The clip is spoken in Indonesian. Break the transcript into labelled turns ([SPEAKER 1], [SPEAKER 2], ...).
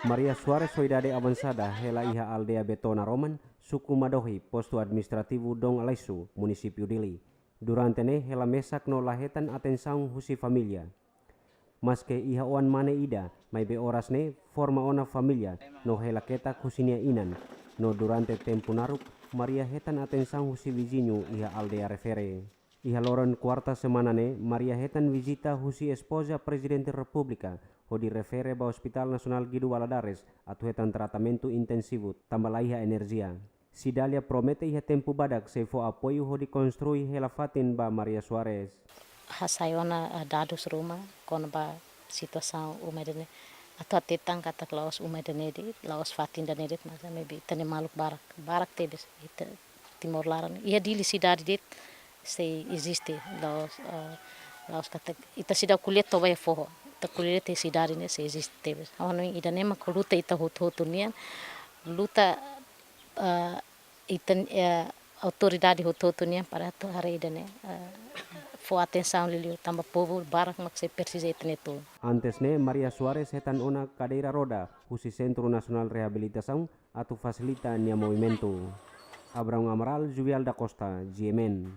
[SPEAKER 1] Maria Suarez Soidade avançada hela iha aldea Betona Roman, suku Madohi, posto administrativo Dong Alaisu, município Dili. Durante ne hela mesak no lahetan atenção husi família. Mas que iha oan mane ida, mai be horas ne forma ona família, no hela keta kusinia inan. No durante tempo naruk, Maria hetan atenção husi vizinho iha aldea refere. Iha loron quarta semana ne, Maria hetan visita husi esposa Presidente República, ho di refere ba Hospital Nasional Guido Valadares, atu hetan tratamento intensivo, tambah iha energia. Sidalia promete iha tempo badak se fo apoio ho di konstrui hela fatin ba Maria Suarez.
[SPEAKER 2] Hasayona dados rumah kon ba situação umedene atau tetang kata laos umedene di laos fatin dan edit masa maybe tane maluk barak tebes ita timor laran ia di cidade dit se existe laos kata ita sida kuliah to vai forro ita kuliah te cidade ne se existe tebes ono ida nema luta ita hotu nian luta ita autoridade hotu nian para to hari ida ne for atenção liliu tambah povo barak mak se precisa itu.
[SPEAKER 1] Antes ne Maria Suarez hetan ona cadeira roda husi Centro Nacional Reabilitação atu facilita nia movimento. Abraham Amaral, Juvial da Costa, GMN.